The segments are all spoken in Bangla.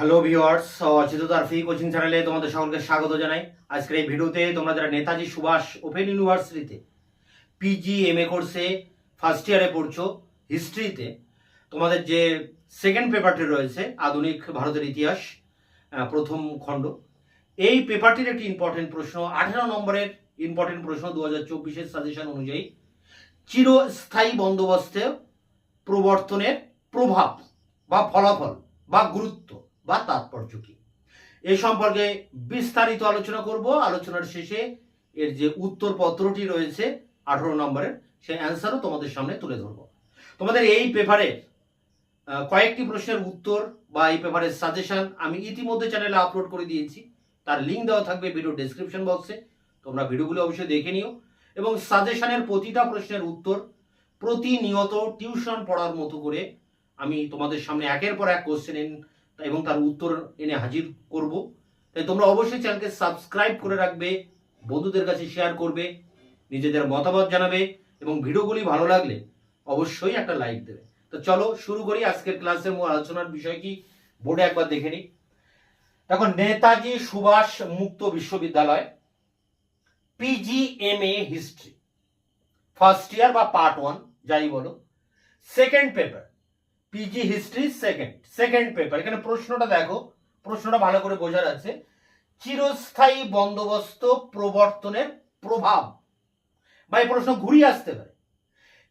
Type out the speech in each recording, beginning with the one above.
হ্যালো ভিউয়ার্স, অচিত তারফি কোচিং চ্যানেলে তোমাদের সকলকে স্বাগত জানাই। আজকের এই ভিডিওতে তোমরা যারা নেতাজি সুভাষ ওপেন ইউনিভার্সিটিতে পিজি কোর্সে ফার্স্ট ইয়ারে পড়ছো হিস্ট্রিতে, তোমাদের যে সেকেন্ড পেপারটি রয়েছে আধুনিক ভারতের ইতিহাস প্রথম খণ্ড, এই পেপারটির একটি ইম্পর্টেন্ট প্রশ্ন 18 নম্বরের ইম্পর্টেন্ট প্রশ্ন 2024-এর সাজেশন অনুযায়ী চিরস্থায়ী বন্দোবস্তে প্রবর্তনের প্রভাব বা ফলাফল বা গুরুত্ব বা তাৎপর্য কি, এই সম্পর্কে বিস্তারিত আলোচনা করব। আলোচনার শেষে এর যে উত্তরপত্রটি রয়েছে 18 নম্বরের, সেই অ্যান্সারও তোমাদের সামনে তুলে ধরব। তোমাদের এই পেপারের কয়েকটি প্রশ্নের উত্তর বা এই পেপারের সাজেশন আমি ইতিমধ্যে চ্যানেলে আপলোড করে দিয়েছি, তার লিঙ্ক দেওয়া থাকবে ভিডিও ডেসক্রিপশন বক্সে। তোমরা ভিডিওগুলো অবশ্যই দেখে নিও এবং সাজেশনের প্রতিটা প্রশ্নের উত্তর প্রতিনিয়ত টিউশন পড়ার মতো করে আমি তোমাদের সামনে একের পর এক কোশ্চেন এবং তার উত্তর এনে হাজির করব। তাই তোমরা অবশ্যই চ্যানেলকে সাবস্ক্রাইব করে রাখবে, বন্ধুদের কাছে শেয়ার করবে, নিজেদের মতামত জানাবে এবং ভিডিওগুলি ভালো লাগলে অবশ্যই একটা লাইক দেবে। তো চলো শুরু করি আজকের ক্লাসের মূল আলোচনার বিষয় কি, বোর্ডে একবার দেখে নিই। দেখো, নেতাজি সুভাষ মুক্ত বিশ্ববিদ্যালয় পিজিএমএ হিস্ট্রি ফার্স্ট ইয়ার বা পার্ট 1 যাই বলো, second paper PG history second paper. এখানে প্রশ্নটা দেখো, প্রশ্নটা ভালো করে বোঝার আছে। চিরস্থায়ী বন্দোবস্ত প্রবর্তনের প্রভাব, বা এই প্রশ্ন ঘুরিয়ে আসতে পারে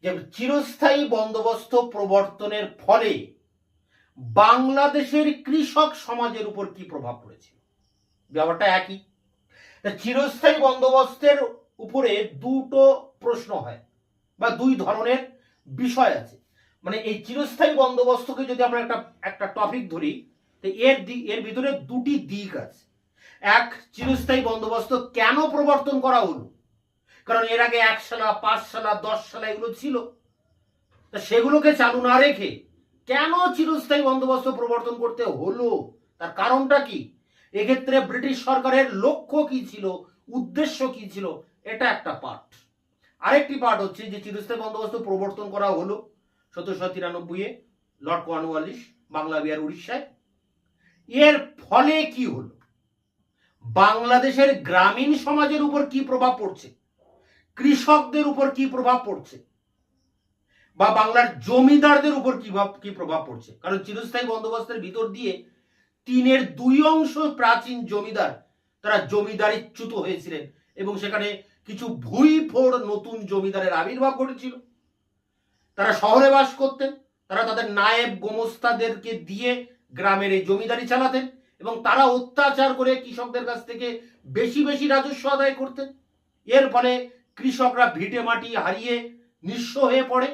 যে চিরস্থায়ী বন্দোবস্ত প্রবর্তনের ফলে বাংলাদেশের কৃষক সমাজের উপর কি প্রভাব পড়েছিল। ব্যাপারটা একই। চিরস্থায়ী বন্দোবস্তের উপরে দুটো প্রশ্ন হয় বা দুই ধরনের বিষয় আছে। মানে এই চিরস্থায়ী বন্দোবস্তকে যদি আমরা একটা টপিক ধরি, তো এর ভিতরে দুটি দিক আছে। এক, চিরস্থায়ী বন্দোবস্ত কেন প্রবর্তন করা হলো, কারণ এর আগে 1 সালা 5 সালা 10 সালা এগুলো ছিল, তা সেগুলোকে চালু না রেখে কেন চিরস্থায়ী বন্দোবস্ত প্রবর্তন করতে হলো, তার কারণটা কি, এক্ষেত্রে ব্রিটিশ সরকারের লক্ষ্য কি ছিল, উদ্দেশ্য কি ছিল, এটা একটা পার্ট। আরেকটি পার্ট হচ্ছে যে চিরস্থায়ী বন্দোবস্ত প্রবর্তন করা হলো 1793-এ লর্ড কর্নওয়ালিস বাংলা বিহার উড়িষ্যায়। এর ফলে কি হলো, বাংলাদেশের গ্রামীণ সমাজের উপর কি প্রভাব পড়ছে, কৃষকদের উপর কি প্রভাব পড়ছে, বা বাংলার জমিদারদের উপর কি প্রভাব পড়ছে। কারণ চিরস্থায়ী বন্দোবস্তের ভিতর দিয়ে 3/2 অংশ প্রাচীন জমিদার তারা জমিদারিচ্যুত হয়েছিলেন এবং সেখানে কিছু ভুইফোড় নতুন জমিদারের আবির্ভাব ঘটেছিল। তারা শহরে বাস করতেন, তারা তাদের নায়েব গোমস্তাদেরকে দিয়ে গ্রামের এই জমিদারি চালাতেন এবং তারা অত্যাচার করে কৃষকদের কাছ থেকে বেশি বেশি রাজস্ব আদায় করতেন। এর ফলে কৃষকরা ভিটে মাটি হারিয়ে নিঃস্ব হয়ে পড়ে।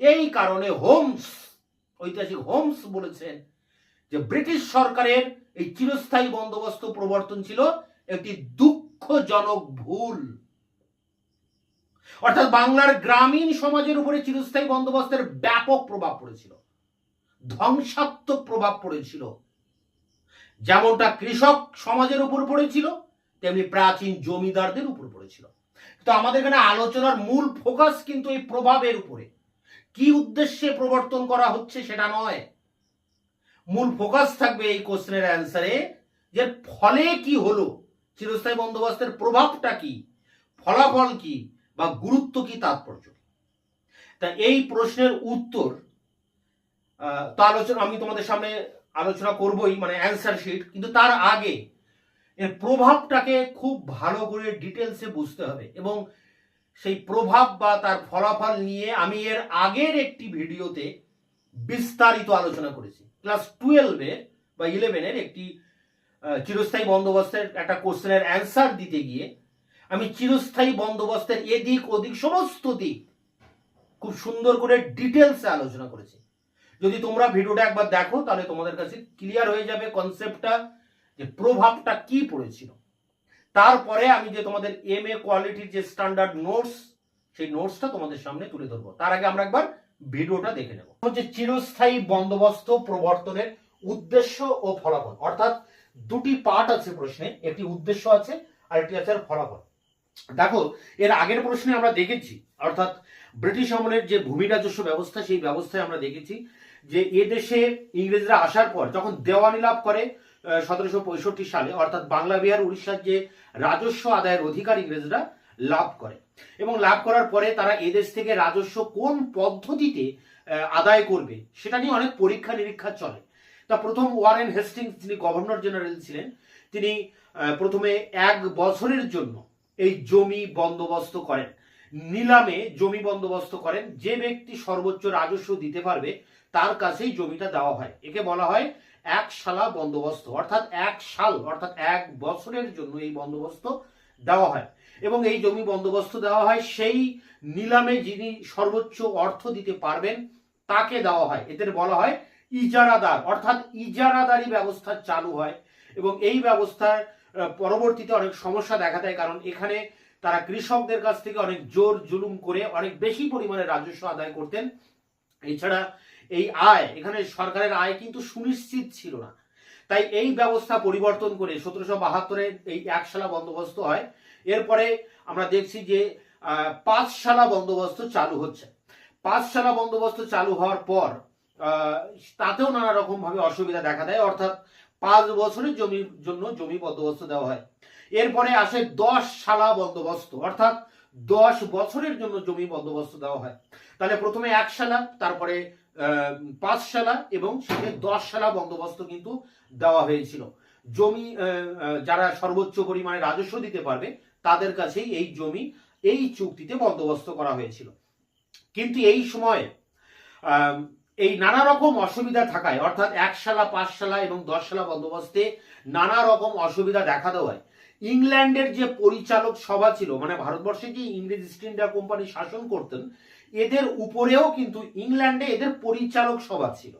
এই কারণে ঐতিহাসিক হোমস বলেছেন যে ব্রিটিশ সরকারের এই চিরস্থায়ী বন্দোবস্ত প্রবর্তন ছিল একটি দুঃখজনক ভুল। অর্থাৎ বাংলার গ্রামীণ সমাজের উপরে চিরস্থায়ী বন্দোবস্তের ব্যাপক প্রভাব পড়েছিল, ধ্বংসাত্মক প্রভাব পড়েছিল। যেমনটা কৃষক সমাজের উপর পড়েছিল, তেমনি প্রাচীন জমিদারদের উপর পড়েছিল। তো আমাদের এখানে আলোচনার মূল ফোকাস কিন্তু এই প্রভাবের উপরে। কি উদ্দেশ্যে প্রবর্তন করা হচ্ছে সেটা নয়, মূল ফোকাস থাকবে এই কোশ্চেনের অ্যান্সারে যে ফলে কি হলো, চিরস্থায়ী বন্দোবস্তের প্রভাবটা কি, ফলাফল কি, বা গুরুত্ব কি, তাৎপর্য কি। তা এই প্রশ্নের উত্তর তো আলোচনা আমি তোমাদের সামনে আলোচনা করবই, মানে অ্যান্সার শিট, কিন্তু তার আগে এর প্রভাবটাকে খুব ভালো করে ডিটেলসে বুঝতে হবে এবং সেই প্রভাব বা তার ফলাফল নিয়ে আমি এর আগের একটি ভিডিওতে বিস্তারিত আলোচনা করেছি। ক্লাস 12-এ বা 11-এর একটি চিরস্থায়ী বন্দোবস্তের একটা কোশ্চেনের অ্যান্সার দিতে গিয়ে আমি চিরস্থায়ী বন্দোবস্তের এদিক ওদিক সমস্ত দিক খুব সুন্দর করে ডিটেলসে আলোচনা করেছি। যদি তোমরা ভিডিওটা একবার দেখো তাহলে তোমাদের কাছে ক্লিয়ার হয়ে যাবে কনসেপ্টটা, যে প্রভাবটা কি পড়েছিল। তারপরে আমি যে তোমাদের MA কোয়ালিটির যে স্ট্যান্ডার্ড নোটস, সেই নোটসটা তোমাদের সামনে তুলে ধরবো। তার আগে আমরা একবার ভিডিওটা দেখে নেব। হচ্ছে চিরস্থায়ী বন্দোবস্ত প্রবর্তনের উদ্দেশ্য ও ফলাফল, অর্থাৎ দুটি পার্ট আছে প্রশ্নে, একটি উদ্দেশ্য আছে আর একটি আছে ফলাফল। দেখো, এর আগের প্রশ্নে আমরা দেখেছি, অর্থাৎ ব্রিটিশ আমলের যে ভূমি রাজস্ব ব্যবস্থা, সেই ব্যবস্থায় আমরা দেখেছি যে এদেশে ইংরেজরা আসার পর যখন দেওয়ানি লাভ করে 1765 সালে, অর্থাৎ বাংলা বিহার উড়িষ্যার যে রাজস্ব আদায়ের অধিকার ইংরেজরা লাভ করে, এবং লাভ করার পরে তারা এদেশ থেকে রাজস্ব কোন পদ্ধতিতে আদায় করবে সেটা নিয়ে অনেক পরীক্ষা নিরীক্ষা চলে। তা প্রথম ওয়ারেন হেস্টিংস, যিনি গভর্নর জেনারেল ছিলেন, তিনি প্রথমে 1 বছরের জন্য এই জমি বন্দোবস্ত করেন, নিলামে জমি বন্দোবস্ত করেন। যে ব্যক্তি সর্বোচ্চ রাজস্ব দিতে পারবে তার কাছেই জমিটা দেওয়া হয়। একে বলা হয় একশালা বন্দোবস্ত, অর্থাৎ 1 সাল অর্থাৎ 1 বছরের জন্য এই বন্দোবস্ত দেওয়া হয়। এবং এই জমি বন্দোবস্ত দেওয়া হয় সেই নিলামে যিনি সর্বোচ্চ অর্থ দিতে পারবেন তাকে দেওয়া হয়। এদের বলা হয় ইজারাদার, অর্থাৎ ইজারাদারি ব্যবস্থা চালু হয়। এবং এই ব্যবস্থার পরবর্তীতে অনেক সমস্যা দেখা দেয়, কারণ এখানে তারা কৃষকদের কাছ থেকে অনেক জোর জুলুম করে অনেক বেশি পরিমাণে রাজস্ব আদায় করতেন। এছাড়া এই আয়, এখানে সরকারের আয় কিন্তু সুনিশ্চিত ছিল না। তাই এই ব্যবস্থা পরিবর্তন করে 1772-এ এই একশালা বন্দোবস্ত হয়। এরপরে আমরা দেখছি যে 5 শালা বন্দোবস্ত চালু হচ্ছে। 5 শালা বন্দোবস্ত চালু হওয়ার পর তাতেও নানা রকম ভাবে অসুবিধা দেখা দেয়, অর্থাৎ 5 বছরের জমির জন্য জমি বন্দোবস্ত দেওয়া হয়। এরপরে আসে 10 শালা বন্দোবস্ত, অর্থাৎ 10 বছরের জন্য জমি বন্দোবস্ত দেওয়া হয়। তাহলে প্রথমে 1 শালা, তারপরে 5 শালা এবং শেষে 10 শালা বন্দোবস্ত কিন্তু দেওয়া হয়েছিল। জমি যারা সর্বোচ্চ পরিমাণে রাজস্ব দিতে পারবে তাদের কাছেই এই জমি এই চুক্তিতে বন্দোবস্ত করা হয়েছিল। কিন্তু এই সময়ে এই নানা রকম অসুবিধা থাকায়, অর্থাৎ 1 শালা, 5 শালা এবং 10 শালা বন্দোবস্তে নানা রকম অসুবিধা দেখা দেওয়ায় ইংল্যান্ডের যে পরিচালক সভা ছিল, মানে ভারতবর্ষে যে ইংরেজ ইস্ট ইন্ডিয়া কোম্পানি শাসন করতেন, এদের উপরেও কিন্তু ইংল্যান্ডে এদের পরিচালক সভা ছিল।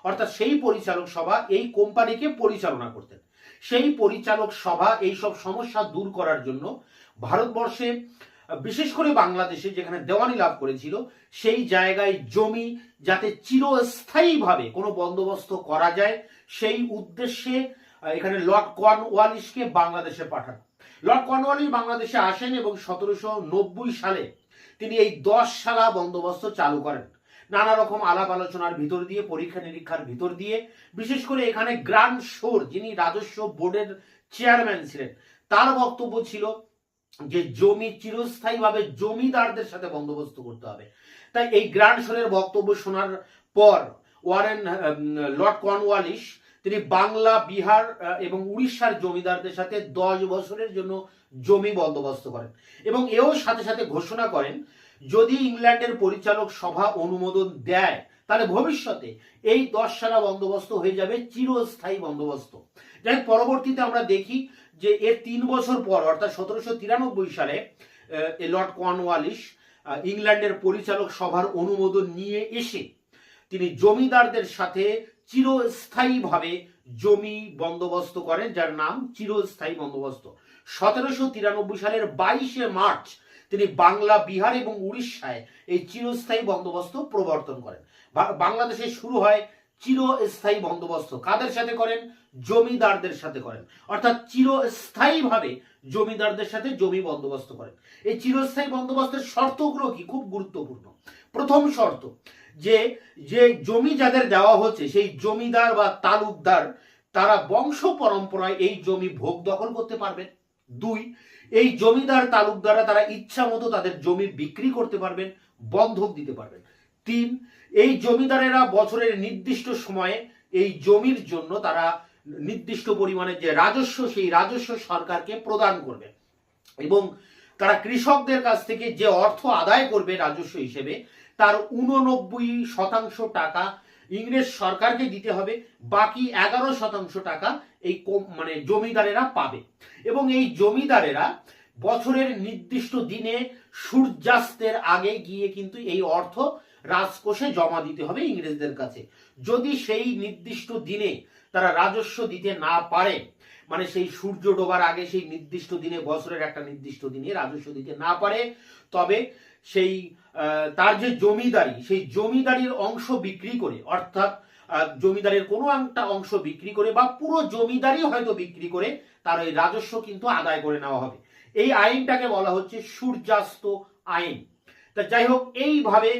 অর্থাৎ সেই পরিচালক সভা এই কোম্পানিকে পরিচালনা করতেন। সেই পরিচালক সভা এই সব সমস্যা দূর করার জন্য ভারতবর্ষে, বিশেষ করে বাংলাদেশে যেখানে দেওয়ানি লাভ করেছিল, সেই জায়গায় জমি যাতে চিরস্থায়ীভাবে কোনো বন্দোবস্ত করা যায় সেই উদ্দেশ্যে এখানে লর্ড কর্নওয়ালিসকে বাংলাদেশে পাঠান। লর্ড কর্নওয়ালিস বাংলাদেশে আসেন এবং 1790 সালে তিনি এই 10 শালা বন্দোবস্ত চালু করেন। নানা রকম আলাপ আলোচনার ভিতর দিয়ে, পরীক্ষা নিরীক্ষার ভিতর দিয়ে, বিশেষ করে এখানে গ্র্যান্ড শোর, যিনি রাজস্ব বোর্ডের চেয়ারম্যান ছিলেন, তার বক্তব্য ছিল যে জমি চিরস্থায়ীভাবে জমিদারদের সাথে বন্দোবস্ত করতে হবে। তাই এই গ্র্যান্ড শোরের বক্তব্য শোনার পর লর্ড কর্নওয়ালিস তিনি বাংলা, বিহার এবং উড়িষ্যার জমিদারদের সাথে 10 বছরের জন্য জমি বন্দোবস্ত করেন এবং এও সাথে সাথে ঘোষণা করেন যদি ইংল্যান্ডের পরিচালক সভা অনুমোদন দেয় তাহলে ভবিষ্যতে এই 10 শালা বন্দোবস্ত হয়ে যাবে চিরস্থায়ী বন্দোবস্ত। যাই পরবর্তীতে আমরা দেখি যে এর 3 বছর পর, অর্থাৎ 1793 সালে লর্ড কর্নওয়ালিস ইংল্যান্ডের পরিচালক সভার অনুমোদন নিয়ে এসে তিনি জমিদারদের সাথে চিরস্থায়ীভাবে জমি বন্দোবস্ত করেন, যার নাম চিরস্থায়ী বন্দোবস্ত। 1793 সালের 22 মার্চ তিনি বাংলা, বিহার এবং উড়িষ্যায় এই চিরস্থায়ী বন্দোবস্ত প্রবর্তন করেন। বাংলাদেশে শুরু হয় চিরস্থায়ী বন্দোবস্ত। কাদের সাথে করেন? জমিদারদের সাথে করেন, অর্থাৎ চিরস্থায়ীভাবে জমিদারদের সাথে জমি বন্দোবস্ত করেন। এই চিরস্থায়ী বন্দোবস্তের শর্তগুলো কি? খুব গুরুত্বপূর্ণ। প্রথম শর্ত, যে যে জমি যাদের দেওয়া হচ্ছে সেই জমিদার বা তালুকদার তারা বংশ পরম্পরায় এই জমি ভোগ দখল করতে পারবেন। 2, এই জমিদার তালুকদাররা তারা ইচ্ছা মতো তাদের জমি বিক্রি করতে পারবেন, বন্ধক দিতে পারবেন। 3, এই জমিদারেরা বছরের নির্দিষ্ট সময়ে এই জমির জন্য তারা নির্দিষ্ট পরিমাণে যে রাজস্ব, সেই রাজস্ব সরকারকে প্রদান করবে এবং তারা কৃষকদের কাছ থেকে যে অর্থ আদায় করবে রাজস্ব হিসেবে তার 89% টাকা ইংরেজ সরকারকে দিতে হবে, বাকি 11% টাকা এই মানে জমিদারেরা পাবে। এবং এই জমিদারেরা বছরের নির্দিষ্ট দিনে সূর্যাস্তের আগে গিয়ে কিন্তু এই অর্থ রাজকোষে জমা দিতে হবে ইংরেজদের কাছে। যদি সেই নির্দিষ্ট দিনে তারা রাজস্ব দিতে না পারে, মানে সেই সূর্য ডোবার আগে সেই নির্দিষ্ট দিনে, বছরের একটা নির্দিষ্ট দিনে রাজস্ব দিতে না পারে, তবে সেই তার যে জমিদারি, সেই জমিদারির অংশ বিক্রি করে, অর্থাৎ জমিদারের কোনো একটা অংশ বিক্রি করে বা পুরো জমিদারি হয়তো বিক্রি করে তার ওই রাজস্ব কিন্তু আদায় করে নেওয়া হবে। এই আইনটাকে বলা হচ্ছে সূর্যাস্ত আইন। তা যাই হোক, এইভাবে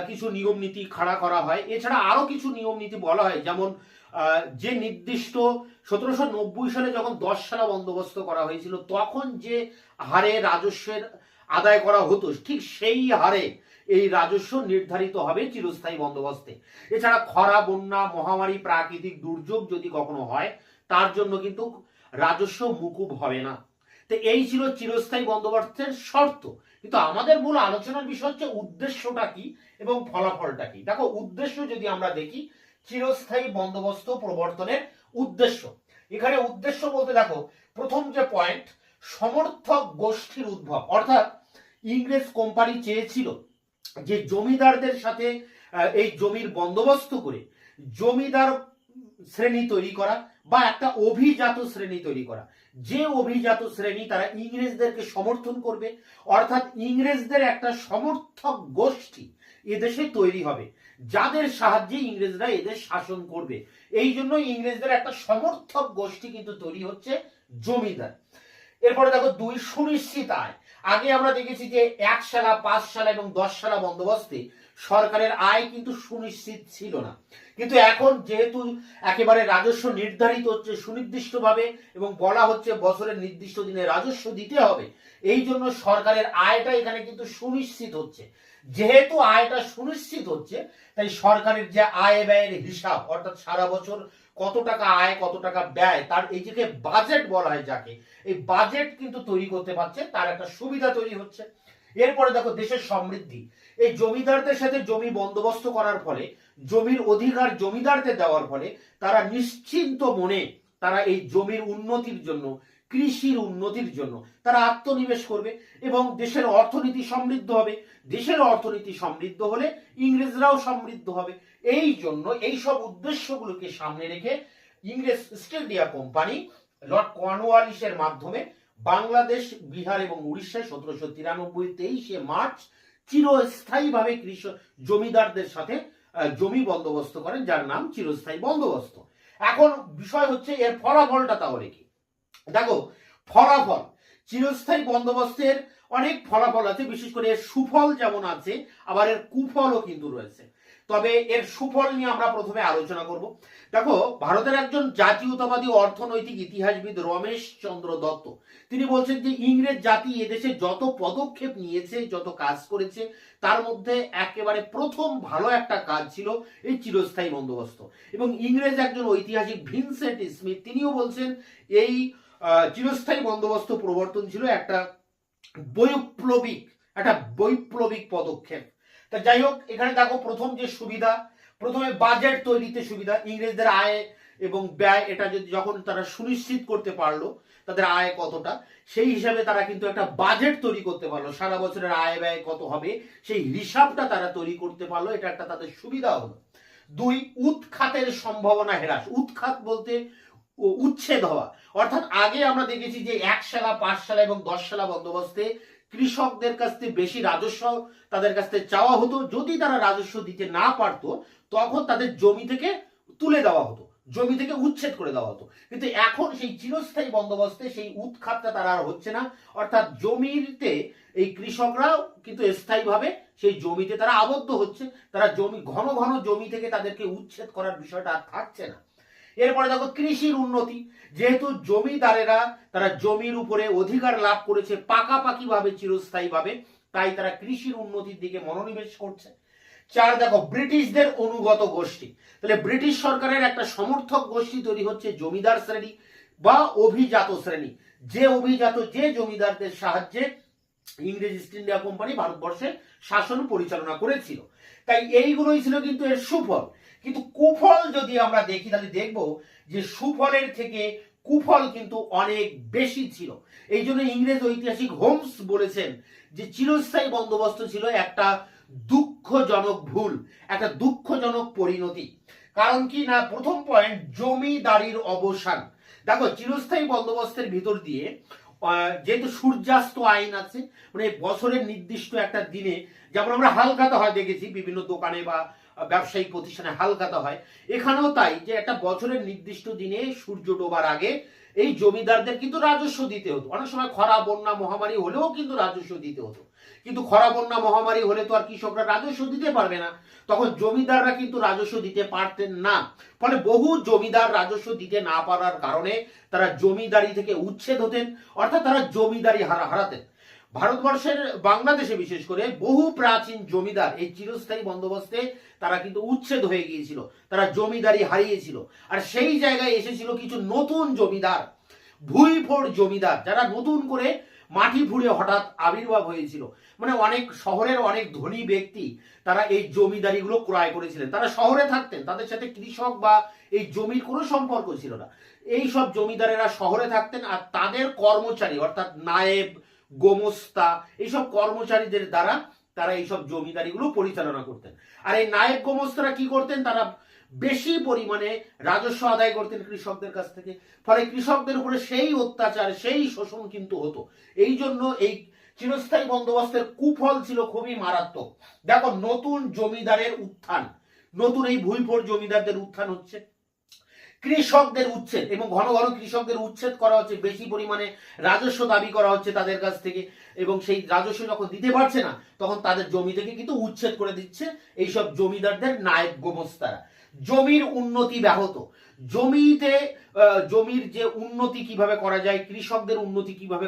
কিছু নিয়ম নীতি খাড়া করা হয়। এছাড়া আরো কিছু নিয়ম নীতি বলা হয়, যেমন যে নির্দিষ্ট 1790 সালে যখন 10 সালা বন্দোবস্ত করা হয়েছিল, তখন যে হারে রাজস্বের আদায় করা হতো, ঠিক সেই হারে এই রাজস্ব নির্ধারিত হবে চিরস্থায়ী বন্দোবস্তে। এছাড়া খরা, বন্যা, মহামারী, প্রাকৃতিক দুর্যোগ যদি কখনো হয়, তার জন্য কিন্তু রাজস্ব মুকুব হবে না। তো এই ছিল চিরস্থায়ী বন্দোবস্তের শর্ত। কিন্তু আমাদের মূল আলোচনার বিষয় হচ্ছে উদ্দেশ্যটা কি এবং ফলাফলটা কি। দেখো, উদ্দেশ্য যদি আমরা দেখি, চিরস্থায়ী বন্দোবস্ত প্রবর্তনের উদ্দেশ্য, এখানে উদ্দেশ্য বলতে দেখো, প্রথম যে পয়েন্ট, সমর্থক গোষ্ঠীর উদ্ভব। অর্থাৎ ইংরেজ কোম্পানি চেয়েছিল যে জমিদারদের সাথে এই জমির বন্দোবস্ত করে জমিদার শ্রেণী তৈরি করা, বা একটা অভিজাত শ্রেণী তৈরি করা, যে অভিজাত শ্রেণী তারা ইংরেজদেরকে সমর্থন করবে। অর্থাৎ ইংরেজদের একটা সমর্থক গোষ্ঠী এদেশে তৈরি হবে, যাদের সাহায্যে ইংরেজরা এদের শাসন করবে। এই জন্য ইংরেজদের একটা সমর্থক গোষ্ঠী কিন্তু তৈরি হচ্ছে জমিদার। এরপরে দেখো, 2, সুনিশ্চিত আয়। আগে আমরা দেখেছি যে 1 সালা, 5 সালা এবং 10 সালা বন্দোবস্তে সরকারের আয় কিন্তু সুনিশ্চিত ছিল না। কিন্তু এখন যেহেতু একেবারে রাজস্ব নির্ধারিত হচ্ছে সুনির্দিষ্টভাবে এবং বলা হচ্ছে বছরের নির্দিষ্ট দিনে রাজস্ব দিতে হবে, এই জন্য সরকারের আয়টা এখানে কিন্তু সুনিশ্চিত হচ্ছে। যেহেতু আয়টা সুনিশ্চিত হচ্ছে, তাই সরকারের যে আয় ব্যয়ের হিসাব, অর্থাৎ সারা বছর কত টাকা আয় কত টাকা ব্যয়, তার এই যে বাজেট বলা হয় যাকে, এই বাজেট কিন্তু তৈরি করতে পারছে, তার একটা সুবিধা তৈরি হচ্ছে। এরপরে দেখো, দেশের সমৃদ্ধি। এই জমিদারদের সাথে জমি বন্দোবস্ত করার ফলে, জমির অধিকার জমিদারদের দেওয়ার ফলে তারা নিশ্চিন্ত মনে তারা এই জমির উন্নতির জন্য, কৃষির উন্নতির জন্য তারা আত্মনিবেশ করবে এবং দেশের অর্থনীতি সমৃদ্ধ হবে। দেশের অর্থনীতি সমৃদ্ধ হলে ইংরেজরাও সমৃদ্ধ হবে। এই জন্য এই সব উদ্দেশ্যগুলোকে সামনে রেখে ইংরেজ ইস্ট ইন্ডিয়া কোম্পানি লর্ড কর্নওয়ালিসের মাধ্যমে বাংলাদেশ, বিহার এবং উড়িষ্যায় 1793 23 মার্চ চিরস্থায়ীভাবে কৃষক জমিদারদের সাথে জমি বন্দোবস্ত করেন, যার নাম চিরস্থায়ী বন্দোবস্ত। এখন বিষয় হচ্ছে এর ফলাফলটা তাহলে কি। দেখো, ফলাফল, চিরস্থায়ী বন্দোবস্তের অনেক ফলাফল আছে, বিশেষ করে এর সুফল যেমন আছে, আবার এর কুফলও কিন্তু রয়েছে। তবে এর সুফল নিয়ে আমরা প্রথমে আলোচনা করব। দেখো, ভারতের একজন জাতীয়তাবাদী অর্থনৈতিক ইতিহাসবিদ রমেশ চন্দ্র দত্ত, তিনি বলছেন যে ইংরেজ জাতি এদেশে যত পদক্ষেপ নিয়েছে, যত কাজ করেছে, তার মধ্যে একেবারে প্রথম ভালো একটা কাজ ছিল এই চিরস্থায়ী বন্দোবস্ত। এবং ইংরেজ একজন ঐতিহাসিক ভিনসেন্ট স্মিথ, তিনিও বলছেন এই চিরস্থায়ী বন্দোবস্ত প্রবর্তন ছিল একটা বৈপ্লবিক পদক্ষেপ। তা যাই হোক, এখানে দেখো, প্রথম যে সুবিধা, প্রথমে বাজেট তৈরিতে সুবিধা। ইংরেজদের আয় এবং ব্যয় এটা যখন তারা সুনিশ্চিত করতে পারলো তাদের আয় কতটা, সেই হিসাবে তারা কিন্তু একটা বাজেট তৈরি করতে পারলো। সারা বছরের আয় ব্যয় কত হবে সেই হিসাবটা তারা তৈরি করতে পারলো, এটা একটা তাদের সুবিধা হলো। 2, উৎখাতের সম্ভাবনা হ্রাস। উৎখাত বলতে উচ্ছেদ হওয়া। অর্থাৎ আগে আমরা দেখেছি যে 1 সালা, 5 সালা এবং 10 সালা বন্দোবস্তে কৃষকদের কাছ থেকে বেশি রাজস্ব তাদের কাছ থেকে চাওয়া হতো। যদি তারা রাজস্ব দিতে না পারতো, তখন তাদের জমি থেকে তুলে দেওয়া হতো, জমি থেকে উচ্ছেদ করে দেওয়া হতো। কিন্তু এখন সেই চিরস্থায়ী বন্দোবস্তে সেই উৎখাতটা তারা আর হচ্ছে না। অর্থাৎ জমিতে এই কৃষকরাও কিন্তু স্থায়ীভাবে সেই জমিতে তারা আবদ্ধ হচ্ছে। তারা জমি ঘন ঘন জমি থেকে তাদেরকে উচ্ছেদ করার বিষয়টা আর থাকছে না। এরপরে দেখো, কৃষির উন্নতি। যেহেতু জমিদারেরা তারা জমির উপরে অধিকার লাভ করেছে পাকাপাকি ভাবে, চিরস্থায়ী ভাবে, তাই তারা কৃষির উন্নতির দিকে মনোনিবেশ করছে। 4, দেখো, ব্রিটিশদের অনুগত গোষ্ঠী। তাহলে ব্রিটিশ সরকারের একটা সমর্থক গোষ্ঠী তৈরি হচ্ছে জমিদার শ্রেণী বা অভিজাত শ্রেণী, যে জমিদারদের সাহায্যে ইংরেজ ইস্ট ইন্ডিয়া কোম্পানি ভারতবর্ষে শাসন পরিচালনা করেছিল। তাই এইগুলোই ছিল কিন্তু এর সুফল। কিন্তু কুফল যদি আমরা দেখি, তাহলে দেখব যে সুফলের থেকে কুফল কিন্তু অনেক বেশি ছিল। এই জন্য ইংরেজ ঐতিহাসিক হোমস বলেছেন যে চিরস্থায়ী বন্দোবস্ত ছিল একটা দুঃখজনক ভুল, একটা দুঃখজনক পরিণতি। কারণ কি না, প্রথম পয়েন্ট, জমিদারির অবসান। দেখো, চিরস্থায়ী বন্দোবস্তের ভিতর দিয়ে যেহেতু সূর্যাস্ত আইন আছে, মানে বছরের নির্দিষ্ট একটা দিনে, যেমন আমরা হালখাতা হয় দেখেছি বিভিন্ন দোকানে বা ব্যবসায়িক প্রতিষ্ঠানে হালখাতা হয়, এখানেও তাই, যে একটা বছরের নির্দিষ্ট দিনে সূর্য ডোবার আগে এই জমিদারদের কিন্তু রাজস্ব দিতে হতো। অনেক সময় খরা বন্যা মহামারী হলেও কিন্তু রাজস্ব দিতে হতো, কিন্তু খরা বন্যা মহামারী হলে তো আর কৃষকরা রাজস্ব দিতে পারবে না, তখন জমিদাররা কিন্তু রাজস্ব দিতে পারতেন না। ফলে বহু জমিদার রাজস্ব দিতে না পারার কারণে তারা জমিদারি থেকে উচ্ছেদ হতেন, অর্থাৎ তারা জমিদারি হারাতেন। ভারতবর্ষের বাংলাদেশে বিশেষ করে বহু প্রাচীন জমিদার এই চিরস্থায়ী বন্দোবস্তে তারা কিন্তু উচ্ছেদ হয়ে গিয়েছিল, তারা জমিদারি হারিয়েছিল। আর সেই জায়গায় এসেছিল কিছু নতুন জমিদার, ভুইফোড় জমিদার, যারা নতুন করে মাটি ফুঁড়ে হঠাৎ আবির্ভাব হয়েছিল। মানে অনেক শহরের অনেক ধনী ব্যক্তি তারা এই জমিদারিগুলো ক্রয় করেছিলেন, তারা শহরে থাকতেন, তাদের সাথে কৃষক বা এই জমির কোনো সম্পর্ক ছিল না। এই সব জমিদারেরা শহরে থাকতেন, আর তাদের কর্মচারী অর্থাৎ নায়েব, গোমস্তা, এইসব কর্মচারীদের দ্বারা তারা এইসব জমিদারিগুলো পরিচালনা করতেন। আর এই নায়েব গোমস্তারা কি করতেন, তারা বেশি পরিমাণে রাজস্ব আদায় করতেন কৃষকদের কাছ থেকে। ফলে কৃষকদের উপরে সেই অত্যাচার, সেই শোষণ কিন্তু হতো। এই জন্য এই চিরস্থায়ী বন্দোবস্তের কুফল ছিল খুবই মারাত্মক। দেখো, নতুন জমিদারের উত্থান, নতুন এই ভুইফোড় জমিদারদের উত্থান হচ্ছে, কৃষকদের উচ্ছেদ, এবং ঘন ঘন কৃষকদের উচ্ছেদ করা হচ্ছে, বেশি পরিমাণে রাজস্ব দাবি করা হচ্ছে তাদের কাছ থেকে, এবং সেই রাজস্ব যখন দিতে পারছে না তখন তাদের জমি থেকে কিন্তু উচ্ছেদ করে দিচ্ছে এইসব জমিদারদের নায়েব গোমস্তারা। জমির উন্নতি ব্যাহত, জমির যে উন্নতি কিভাবে করা যায়, কৃষকদের উন্নতি কিভাবে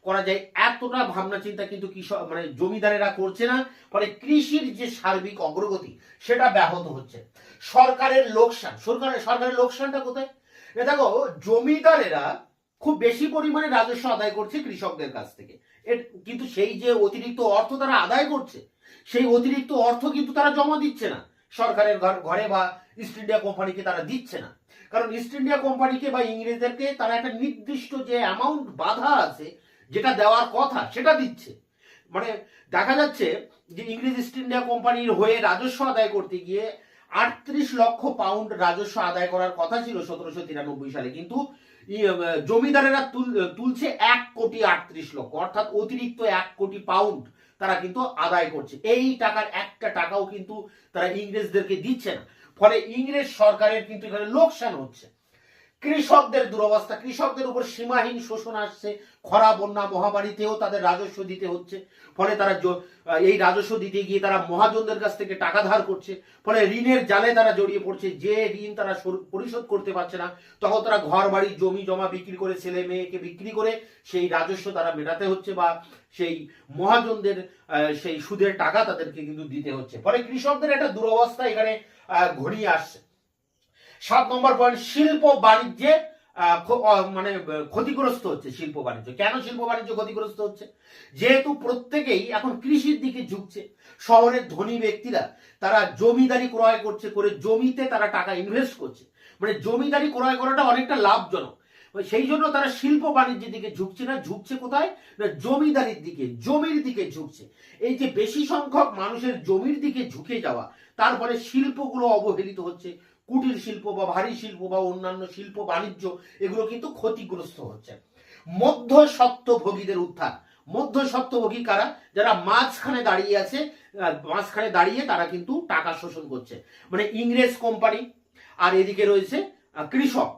করা যায় এতটা ভাবনা চিন্তা কিন্তু কৃষক মানে জমিদারেরা করছে না। ফলে কৃষির যে সার্বিক অগ্রগতি সেটা ব্যাহত হচ্ছে। সরকারের লোকসানটা কোথায়? দেখো, জমিদারেরা খুব বেশি পরিমাণে রাজস্ব আদায় করছে কৃষকদের কাছ থেকে, কিন্তু সেই যে অতিরিক্ত অর্থ তারা আদায় করছে, সেই অতিরিক্ত অর্থ কিন্তু তারা জমা দিচ্ছে না সরকারের ঘরে বা ইস্ট ইন্ডিয়া কোম্পানিকে তারা দিচ্ছে না। কারণ ইস্ট ইন্ডিয়া কোম্পানিকে বা ইংরেজদেরকে তারা একটা নির্দিষ্ট যে অ্যামাউন্ট বাধা আছে, যেটা দেওয়ার কথা সেটা দিচ্ছে। মানে দেখা যাচ্ছে যে ইংরেজ ইস্ট ইন্ডিয়া কোম্পানির হয়ে রাজস্ব আদায় করতে গিয়ে 38 লক্ষ পাউন্ড রাজস্ব আদায় করার কথা ছিল 1793 সালে, কিন্তু জমিদারেরা তুলছে 1,38,00,000, অর্থাৎ অতিরিক্ত 1 কোটি পাউন্ড তারা কিন্তু আদায় করছে। এই টাকার একটা টাকাও কিন্তু তারা ইংরেজদেরকে দিচ্ছে না। ফলে ইংরেজ সরকারের কিন্তু এখানে লোকসান হচ্ছে। কৃষকদের দুরবস্থা, কৃষকদের উপর সীমাহীন শোষণ আসছে, খরা বন্যা মহামারীতেও তাদের রাজস্ব দিতে হচ্ছে। ফলে তারা এই রাজস্ব দিতে গিয়ে তারা মহাজনদের কাছ থেকে টাকা ধার করছে, ফলে ঋণের জালে তারা জড়িয়ে পড়ছে। যে ঋণ তারা পরিশোধ করতে পারছে না, তখন তারা ঘর বাড়ি জমি জমা বিক্রি করে, ছেলে মেয়েকে বিক্রি করে সেই রাজস্ব তারা মেটাতে হচ্ছে, বা সেই মহাজনদের সেই সুদের টাকা তাদেরকে কিন্তু দিতে হচ্ছে। ফলে কৃষকদের একটা দুরবস্থা এখানে ঘনিয়ে আসছে। 7 নম্বর পয়েন্ট, শিল্প বাণিজ্যে মানে ক্ষতিগ্রস্ত হচ্ছে। শিল্প বাণিজ্য কেন শিল্প বাণিজ্য ক্ষতিগ্রস্ত হচ্ছে? যেহেতু প্রত্যেকেই এখন কৃষির দিকে ঝুঁকছে। শহরের ধনী ব্যক্তিরা তারা জমিদারি ক্রয় করে জমিতে তারা টাকা ইনভেস্ট করছে। মানে জমিদারি ক্রয় করাটা অনেকটা লাভজনক, সেই জন্য তারা শিল্প বাণিজ্যের দিকে ঝুঁকছে না, ঝুঁকছে কোথায় না জমিদারির দিকে, জমির দিকে ঝুঁকছে। এই যে বেশি সংখ্যক মানুষের জমির দিকে ঝুঁকে যাওয়া, তারপরে শিল্পগুলো অবহেলিত হচ্ছে। কুটির শিল্প বা ভারী শিল্প বা অন্যান্য শিল্প বাণিজ্য এগুলো কিন্তু ক্ষতিগ্রস্ত হচ্ছে। মধ্যস্বত্বভোগীদের উত্থান। মধ্যস্বত্বভোগী কারা? যারা মাঝখানে দাঁড়িয়ে আছে, মাঝখানে দাঁড়িয়ে তারা কিন্তু টাকা শোষণ করছে। মানে ইংরেজ কোম্পানি, আর এদিকে রয়েছে কৃষক।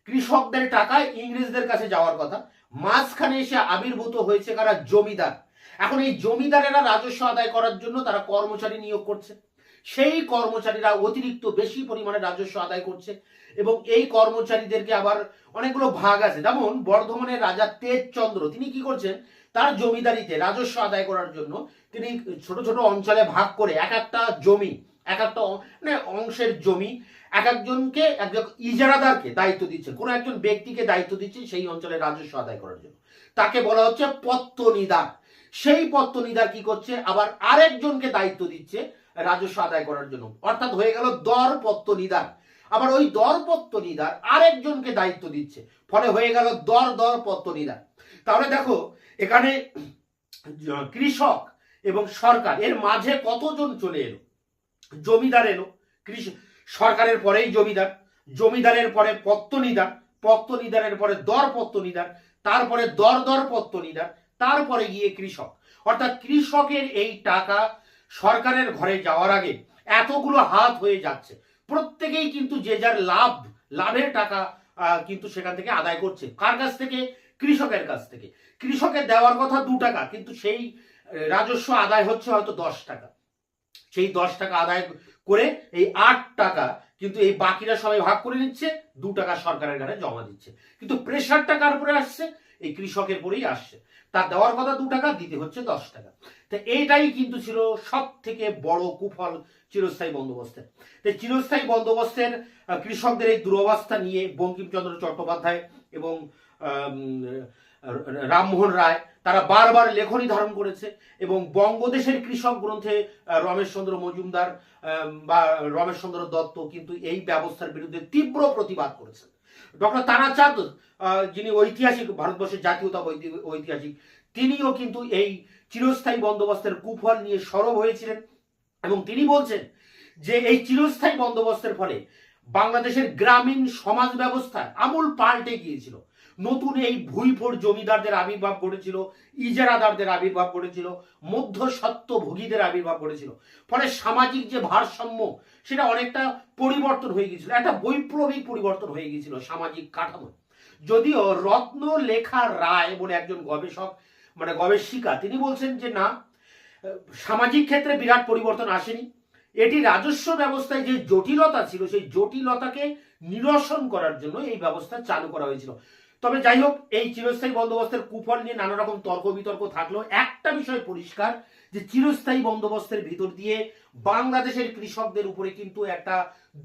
কৃষকদের টাকায় ইংরেজদের কাছে যাওয়ার কথা, মাঝখানে এসে আবির্ভূত হয়েছে কারা? জমিদার। এখন এই জমিদারেরা রাজস্ব আদায় করার জন্য তারা কর্মচারী নিয়োগ করছে, সেই কর্মচারীরা অতিরিক্ত বেশি পরিমাণে রাজস্ব আদায় করছে, এবং এই কর্মচারীদেরকে আবার অনেকগুলো ভাগ আছে। যেমন বর্ধমানের রাজা তেজচন্দ্র, তিনি কি করছেন, তার জমিদারিতে রাজস্ব আদায় করার জন্য তিনি ছোট ছোট অঞ্চলে ভাগ করে এক একটা জমি, এক একটা মানে অংশের জমি এক একজনকে, একজন ইজারাদারকে দায়িত্ব দিচ্ছে, কোনো একজন ব্যক্তিকে দায়িত্ব দিচ্ছে সেই অঞ্চলে রাজস্ব আদায় করার জন্য। তাকে বলা হচ্ছে পত্তনিদার। সেই পত্তনিদার কি করছে, আবার আরেকজনকে দায়িত্ব দিচ্ছে রাজস্ব আদায় করার জন্য, অর্থাৎ হয়ে গেল দরপত্তনিদার। আবার ওই দরপত্তনিদার আরেকজনকে দায়িত্ব দিচ্ছে, ফলে হয়ে গেল দরপত্তনিদার। তাহলে দেখো এখানে কৃষক এবং সরকার এর মাঝে কতজন চলে এলো? জমিদার এলো, সরকারের পরেই জমিদার, জমিদারের পরে পত্তনিদার, পত্তনিদারের পরে দরপত্তনিদার, তারপরে দরপত্তনিদার, তারপরে গিয়ে কৃষক। অর্থাৎ কৃষকের এই টাকা সরকারের ঘরে যাওয়ার আগে এতগুলো হাত হয়ে যাচ্ছে, প্রত্যেকেই কিন্তু যে যার লাভের টাকা কিন্তু সেখান থেকে আদায় করছে। কার কাছ থেকে? কৃষকের কাছ থেকে। কৃষকের দেওয়ার কথা 2 টাকা, কিন্তু সেই রাজস্ব আদায় হচ্ছে হয়তো 10 টাকা। সেই 10 টাকা আদায় করে এই 8 টাকা কিন্তু এই বাকিরা সবাই ভাগ করে নিচ্ছে, 2 টাকা সরকারের ঘাড়ে জমা দিচ্ছে। কিন্তু প্রেশারটা কার উপরে আসছে? এই কৃষকের উপরেই আসছে। তার দেওয়ার কথা 2 টাকা, দিতে হচ্ছে 10 টাকা। তো এইটাই কিন্তু ছিল সব থেকে বড় কুফল চিরস্থায়ী বন্দোবস্তের। তো চিরস্থায়ী বন্দোবস্তের কৃষকদের এই দুরবস্থা নিয়ে বঙ্কিমচন্দ্র চট্টোপাধ্যায় এবং রামমোহন রায় তারা বারবার লেখনী ধারণ করেছে, এবং বঙ্গদেশের কৃষক গ্রন্থে রমেশচন্দ্র মজুমদার বা রমেশচন্দ্র দত্ত কিন্তু এই ব্যবস্থার বিরুদ্ধে তীব্র প্রতিবাদ করেছেন। ডক্টর তারাচাঁদ, যিনি ঐতিহাসিক, ভারতবর্ষের জাতীয়তাবাদী ঐতিহাসিক, তিনিও কিন্তু এই চিরস্থায়ী বন্দোবস্তের কুফল নিয়ে সরব হয়েছিলেন, এবং তিনি বলছেন যে এই চিরস্থায়ী বন্দোবস্তের ফলে বাংলাদেশের গ্রামীণ সমাজ ব্যবস্থা আমূল পাল্টে গিয়েছিল। নতুন এই ভুইফোর জমিদারদের আবির্ভাব ঘটেছিল, ইজারাদারদের আবির্ভাব ঘটেছিল, মধ্যস্বত্বভোগীদের আবির্ভাব ঘটেছিল। ফলে সামাজিক যে ভারসাম্য সেটা অনেকটা পরিবর্তন হয়ে গিয়েছিল, একটা বৈপ্লবিক পরিবর্তন হয়ে গিয়েছিল সামাজিক কাঠামো। যদিও রত্নলেখা রায় বলে একজন গবেষক, মানে গবেষিকা, তিনি বলছেন যে না, সামাজিক ক্ষেত্রে বিরাট পরিবর্তন আসেনি। এটি রাজস্ব ব্যবস্থায় যে জটিলতা ছিল সেই জটিলতাকে নিরসন করার জন্য এই ব্যবস্থা চালু করা হয়েছিল। তবে যাই হোক, এই চিরস্থায়ী বন্দোবস্তের কুফল নিয়ে নানা রকম তর্ক বিতর্ক থাকলেও একটা বিষয় পরিষ্কার, যে চিরস্থায়ী বন্দোবস্তের ভিতর দিয়ে বাংলাদেশের কৃষকদের উপরে কিন্তু একটা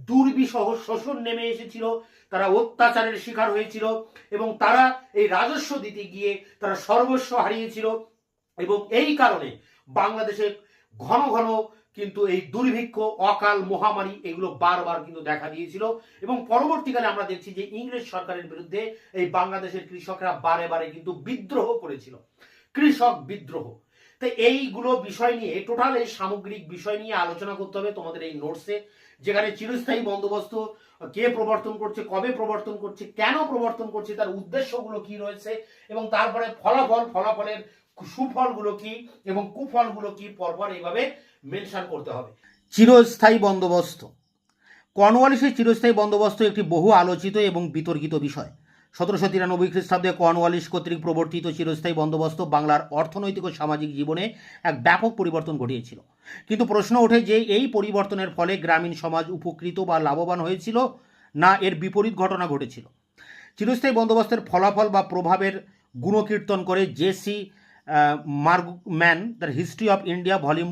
দুর্বিষহ শোষণ নেমে এসেছিল, তারা অত্যাচারের শিকার হয়েছিল, এবং তারা এই রাজস্ব দিতে গিয়ে তারা সর্বস্ব হারিয়েছিল, এবং এই কারণে বাংলাদেশে ঘন ঘন কিন্তু এই দুর্ভিক্ষ, অকাল, মহামারী এগুলো বারবার কিন্তু দেখা দিয়েছিল। এবং পরবর্তীকালে আমরা দেখছি যে ইংরেজ সরকারের বিরুদ্ধে এই বাংলাদেশের কৃষকরা বারে বারে কিন্তু বিদ্রোহ করেছিল, কৃষক বিদ্রোহ। তো এইগুলো বিষয় নিয়ে, টোটাল এই সামগ্রিক বিষয় নিয়ে আলোচনা করতে হবে তোমাদের এই নোটসে, যেখানে চিরস্থায়ী বন্দোবস্ত কে প্রবর্তন করছে, কবে প্রবর্তন করছে, কেন প্রবর্তন করছে, তার উদ্দেশ্যগুলো কি রয়েছে, এবং তারপরে ফলাফলের সুফলগুলো কি এবং কুফলগুলো কি, পরপর এইভাবে মেনশন করতে হবে। চিরস্থায়ী বন্দোবস্ত। কর্নওয়ালিসের চিরস্থায়ী বন্দোবস্ত একটি বহু আলোচিত এবং বিতর্কিত বিষয়। 1793 খ্রিস্টাব্দে কর্নওয়ালিস কর্তৃক প্রবর্তিত চিরস্থায়ী বন্দোবস্ত বাংলার অর্থনৈতিক ও সামাজিক জীবনে এক ব্যাপক পরিবর্তন ঘটিয়েছিল। কিন্তু প্রশ্ন ওঠে যে এই পরিবর্তনের ফলে গ্রামীণ সমাজ উপকৃত বা লাভবান হয়েছিল, না এর বিপরীত ঘটনা ঘটেছিল। চিরস্থায়ী বন্দোবস্তের ফলাফল বা প্রভাবের গুণকীর্তন করে জেসি মার্গম্যান তার history of India volume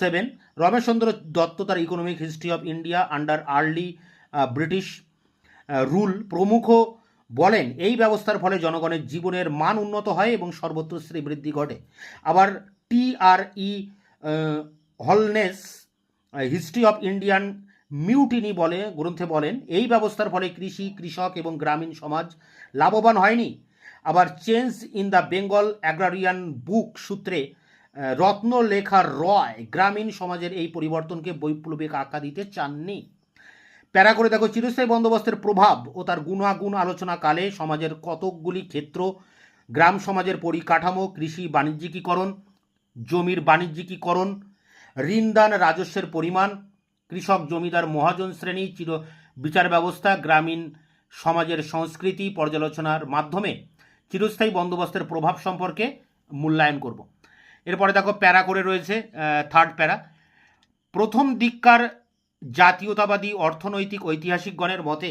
7, Rameshchandra Dutta তার economic history of India under early British rule প্রমুখ বলেন এই ব্যবস্থার ফলে জনগণের জীবনের মান উন্নত হয় এবং সর্বত্র শ্রীবৃদ্ধি ঘটে। আবার TRE Holmes history of Indian mutiny গ্রন্থে বলেন এই ব্যবস্থার ফলে কৃষি, কৃষক এবং গ্রামীণ সমাজ লাভবান হয়নি। আবার change in the Bengal agrarian book সূত্রে রত্নলেখা রয় গ্রামীণ সমাজের এই পরিবর্তনকে বৈপ্লবিক আখ্যা দিতে চাননি। প্যারা করে দেখো, চিরস্থায়ী বন্দোবস্তের প্রভাব ও তার গুণাগুণ আলোচনাকালে সমাজের কতকগুলি ক্ষেত্র, গ্রাম সমাজের পরিকাঠামো, কৃষি বাণিজ্যিকীকরণ, জমির বাণিজ্যিকীকরণ, ঋণদান, রাজস্বের পরিমাণ, কৃষক, জমিদার, মহাজন শ্রেণী, বিচার ব্যবস্থা, গ্রামীণ সমাজের সংস্কৃতি পর্যালোচনার মাধ্যমে চিরস্থায়ী বন্দোবস্তের প্রভাব সম্পর্কে মূল্যায়ন করব। এরপরে দেখো প্যারা করে রয়েছে, থার্ড প্যারা। প্রথম দিককার জাতীয়তাবাদী অর্থনৈতিক ঐতিহাসিকগণের মতে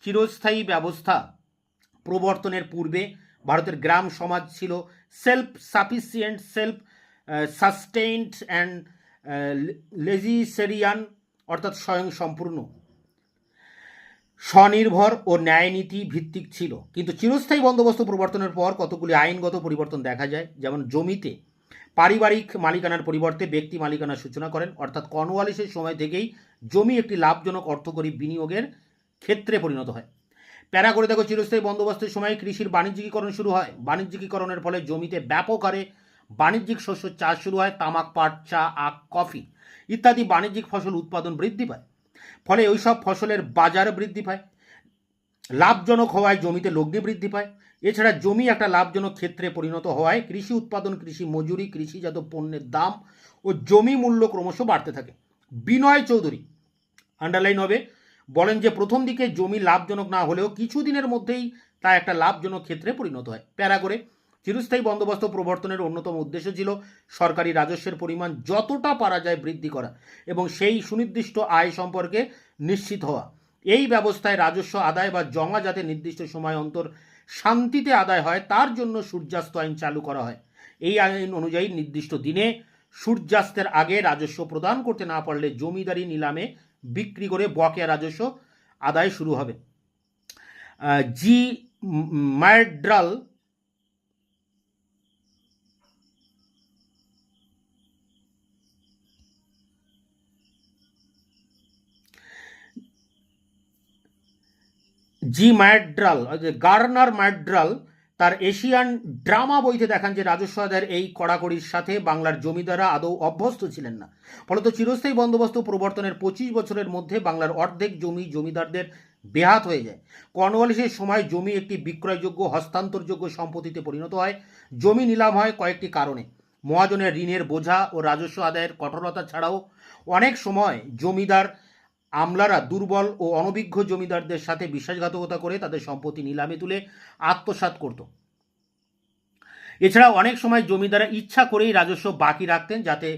চিরস্থায়ী ব্যবস্থা প্রবর্তনের পূর্বে ভারতের গ্রাম সমাজ ছিল self sufficient, self sustained and লেজিসেরিয়ান, অর্থাৎ স্বয়ং সম্পূর্ণ, স্বনির্ভর ও ন্যায়নীতি ভিত্তিক ছিল। কিন্তু চিরস্থায়ী বন্দোবস্ত প্রবর্তনের পর কতগুলি আইনগত পরিবর্তন দেখা যায়, যেমন জমিতে পারিবারিক মালিকানার পরিবর্তে ব্যক্তি মালিকানার সূচনা করেন, অর্থাৎ কর্নওয়ালিসের সময় থেকেই জমি একটি লাভজনক অর্থকরী বিনিয়োগের ক্ষেত্রে পরিণত হয়। প্যারা করে দেখো, চিরস্থায়ী বন্দোবস্তের সময় কৃষির বাণিজ্যিকীকরণ শুরু হয়। বাণিজ্যিকীকরণের ফলে জমিতে ব্যাপক হারে বাণিজ্যিক শস্য চাষ শুরু হয়, তামাক, পাট, চা, আখ, কফি ইত্যাদি বাণিজ্যিক ফসল উৎপাদন বৃদ্ধি পায়। ফলে ওইসব ফসলের বাজার বৃদ্ধি পায়, লাভজনক হওয়ায় জমিতে লগ্নি বৃদ্ধি পায়। এছাড়া জমি একটা লাভজনক ক্ষেত্রে পরিণত হওয়ায় কৃষি উৎপাদন, কৃষি মজুরি, কৃষিজাত পণ্যের দাম ও জমি মূল্য ক্রমশ বাড়তে থাকে। বিনয় চৌধুরী, আন্ডারলাইন হবে, বলেন যে প্রথম দিকে জমি লাভজনক না হলেও কিছুদিনের মধ্যেই তা একটা লাভজনক ক্ষেত্রে পরিণত হয়। প্যারা করে, চিরস্থায়ী বন্দোবস্ত প্রবর্তনের অন্যতম উদ্দেশ্য ছিল সরকারি রাজস্বের পরিমাণ যতটা পারা যায় বৃদ্ধি করা এবং সেই সুনির্দিষ্ট আয় সম্পর্কে নিশ্চিত হওয়া। এই ব্যবস্থায় রাজস্ব আদায় বা জমা যাতে নির্দিষ্ট সময় অন্তর শান্তিতে আদায় হয় তার জন্য সূর্যাস্ত আইন চালু করা হয়। এই আইন অনুযায়ী নির্দিষ্ট দিনে সূর্যাস্তের আগে রাজস্ব প্রদান করতে না পারলে জমিদারি নিলামে বিক্রি করে বকেয়া রাজস্ব আদায় শুরু হবে। জি মার্ড্রাল গার্নার ম্যাড্রাল তার এশিয়ান ড্রামা বইতে দেখান যে রাজস্ব আদায়ের এই কড়াকড়ির সাথে বাংলার জমিদাররা আদৌ অভ্যস্ত ছিলেন না। ফলত চিরস্থায়ী বন্দোবস্ত প্রবর্তনের 25 বছরের মধ্যে বাংলার অর্ধেক জমি জমিদারদের বেহাত হয়ে যায়। কর্নওয়ালিসের সময় জমি একটি বিক্রয়যোগ্য হস্তান্তরযোগ্য সম্পত্তিতে পরিণত হয়। জমি নিলাম হয় কয়েকটি কারণে। মহাজনের ঋণের বোঝা ও রাজস্ব আদায়ের কঠোরতা ছাড়াও অনেক সময় জমিদার আমলারা দুর্বল ও অনভিজ্ঞ জমিদারদের সাথে বিশ্বাসঘাতকতা করে তাদের সম্পত্তি নিলামে তুলে আত্মসাৎ করত। এছাড়া অনেক সময় জমিদাররা ইচ্ছা করেই রাজস্ব বাকি রাখতেন যাতে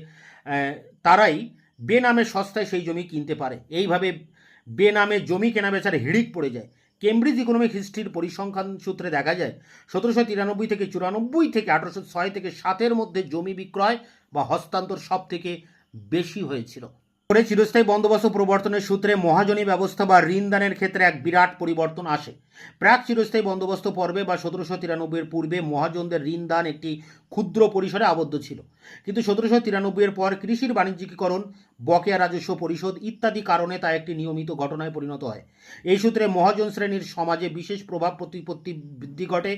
তারাই বেনামে সস্তায় সেই জমি কিনতে পারে। এইভাবে বেনামে জমি কেনাবেচার হিড়িক পড়ে যায়। কেমব্রিজ ইকোনমিক হিস্ট্রির পরিসংখ্যান সূত্রে দেখা যায় 1793 থেকে 94 থেকে 1806 থেকে 7-এর মধ্যে জমি বিক্রয় বা হস্তান্তর সব থেকে বেশি হয়েছিল। পরে চিরস্থায়ী বন্দোবস্ত প্রবর্তনের সূত্রে মহাজনী ব্যবস্থা বা ঋণদানের ক্ষেত্রে এক বিরাট পরিবর্তন আসে। প্রাক চিরস্থায়ী বন্দোবস্ত পর্বে বা 1793-এর পূর্বে মহাজনদের ঋণদান একটি ক্ষুদ্র পরিসরে আবদ্ধ ছিল, কিন্তু 1793-এর পর কৃষির বাণিজ্যিকীকরণ, বকেয়া রাজস্ব পরিশোধ ইত্যাদি কারণে তা একটি নিয়মিত ঘটনায় পরিণত হয়। এই সূত্রে মহাজন শ্রেণীর সমাজে বিশেষ প্রভাব প্রতিপত্তি বৃদ্ধি ঘটে।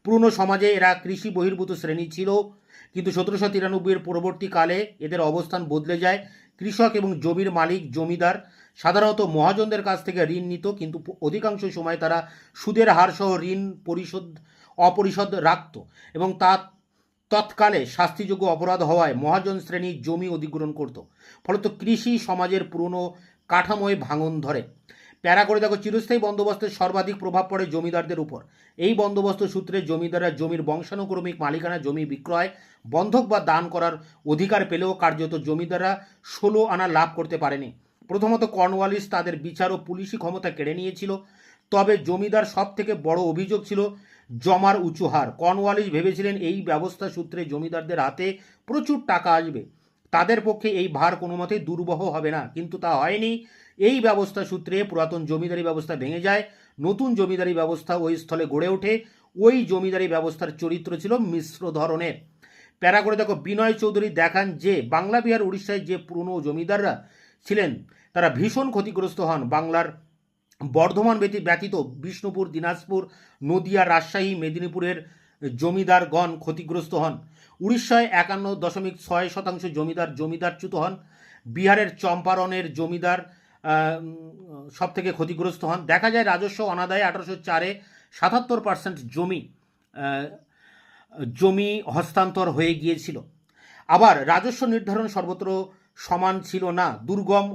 পুরনো সমাজে এরা কৃষি বহির্ভূত শ্রেণী ছিল, কিন্তু 1793-এর পরবর্তীকালে এদের অবস্থান বদলে যায়। কৃষক এবং জমির মালিক জমিদার সাধারণত মহাজনদের কাছ থেকে ঋণ নিত, কিন্তু অধিকাংশ সময় তারা সুদের হার সহ ঋণ অপরিশোধ রাখত এবং তা তৎকালে শাস্তিযোগ্য অপরাধ হওয়ায় মহাজন শ্রেণী জমি অধিগ্রহণ করত। ফলত কৃষি সমাজের পুরনো কাঠামোয় ভাঙন ধরে। প্যারা করে দেখো, চিরস্থায়ী বন্দোবস্তের সর্বাধিক প্রভাব পড়ে জমিদারদের উপর। এই বন্দোবস্ত সূত্রে জমিদাররা জমির বংশানুক্রমিক মালিকানা জমি বিক্রয়, বন্ধক বা দান করার অধিকার পেলেও কার্যত জমিদাররা 16 আনা লাভ করতে পারেনি। প্রথমত কর্নওয়ালিস তাদের বিচার ও পুলিশি ক্ষমতা কেড়ে নিয়েছিল। তবে জমিদার সব থেকে বড় অভিযোগ ছিল জমার উঁচু হার। কর্নওয়ালিস ভেবেছিলেন এই ব্যবস্থা সূত্রে জমিদারদের হাতে প্রচুর টাকা আসবে, তাদের পক্ষে এই ভার কোনো মতেই দুর্বহ হবে না, কিন্তু তা হয়নি। এই ব্যবস্থা সূত্রে পুরাতন জমিদারি ব্যবস্থা ভেঙে যায়, নতুন জমিদারি ব্যবস্থা ওই স্থলে গড়ে ওঠে। ওই জমিদারি ব্যবস্থার চরিত্র ছিল মিশ্র ধরনের। প্যারা করে দেখো, বিনয় চৌধুরী দেখান যে বাংলা বিহার উড়িষ্যায় যে পুরনো জমিদাররা ছিলেন তারা ভীষণ ক্ষতিগ্রস্ত হন। বাংলার বর্ধমান ব্যতীত বিষ্ণুপুর, দিনাজপুর, নদিয়া, রাজশাহী, মেদিনীপুরের জমিদারগণ ক্ষতিগ্রস্ত হন। উড়িষ্যায় 51.6% জমিদারচ্যুত হন। বিহারের চম্পারণের জমিদার সব থেকে ক্ষতিগ্রস্ত হন। দেখা যায় রাজস্ব অনাদায়ে 1804-এ 77% জমি হস্তান্তর হয়ে গিয়েছিল। আবার রাজস্ব নির্ধারণ সর্বত্র সমান ছিল না। দুর্গম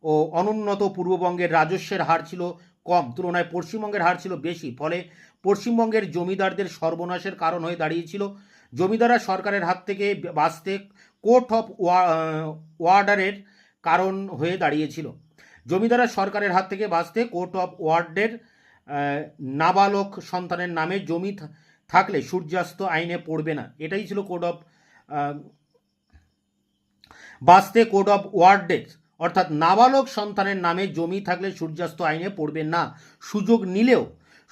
ও অনুন্নত পূর্ববঙ্গের রাজস্বের হার ছিল কম, তুলনায় পশ্চিমবঙ্গের হার ছিল বেশি। ফলে পশ্চিমবঙ্গের জমিদারদের সর্বনাশের কারণ হয়ে দাঁড়িয়েছিল। জমিদাররা সরকারের হাত থেকে বাঁচতে কোর্ট অফ ওয়ার্ডারের কারণ হয়ে দাঁড়িয়েছিল। জমিদাররা সরকারের হাত থেকে বাঁচতে কোর্ট অফ ওয়ার্ডের নাবালক সন্তানের নামে জমি থাকলে সূর্যাস্ত আইনে পড়বে না, এটাই ছিল কোড অফ বাঁচতে কোড অফ ওয়ার্ডের, অর্থাৎ নাবালক সন্তানের নামে জমি থাকলে সূর্যাস্ত আইনে পড়বে না। সুযোগ নিলেও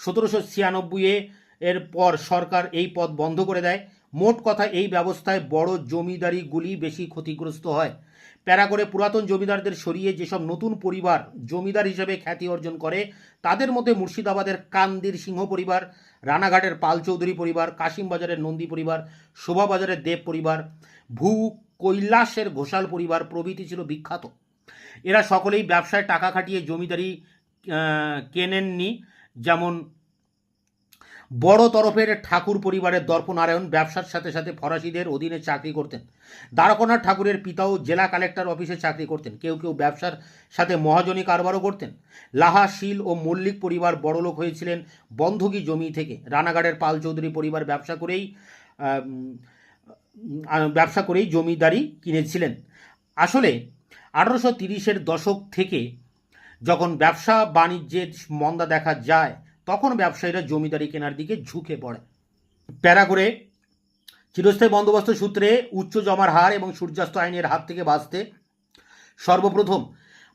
1796 এর পর সরকার এই পথ বন্ধ করে দেয়। মোট কথা, এই ব্যবস্থায় বড় জমিদারিগুলি বেশি ক্ষতিগ্রস্ত হয়। প্যারা করে, পুরাতন জমিদারদের সরিয়ে যেসব নতুন পরিবার জমিদার হিসেবে খ্যাতি অর্জন করে তাদের মধ্যে মুর্শিদাবাদের কান্দির সিংহ পরিবার, রানাঘাটের পাল চৌধুরী পরিবার, কাশিমবাজারের নন্দী পরিবার, শোভাবাজারের দেব পরিবার, কৈলাসের ঘোষাল পরিবার প্রভৃতি ছিল বিখ্যাত। এরা সকলেই ব্যবসায় টাকা খাটিয়ে জমিদারি কেনেননি। যেমন বড় তরফের ঠাকুর পরিবারের দর্পনারায়ণ ব্যবসার সাথে সাথে ফরাসিদের অধীনে চাকরি করতেন। দ্বারকানাথ ঠাকুরের পিতাও জেলা কালেক্টর অফিসে চাকরি করতেন। কেউ কেউ ব্যবসার সাথে মহাজনী কারবারও করতেন। লাহা, শীল ও মল্লিক পরিবার বড়লোক হয়েছিলেন বন্ধকি জমি থেকে। রানাঘাটের পাল চৌধুরী পরিবার ব্যবসা করেই জমিদারি কিনেছিলেন। আসলে 1830-এর দশক থেকে যখন ব্যবসা বাণিজ্যের মন্দা দেখা যায়, তখন ব্যবসায়ীরা জমিদারি কেনার দিকে ঝুঁকে পড়ে। প্যারা করে চিরস্থায়ী বন্দোবস্ত সূত্রে উচ্চ জমার হার এবং সূর্যাস্ত আইনের হাত থেকে বাঁচতে সর্বপ্রথম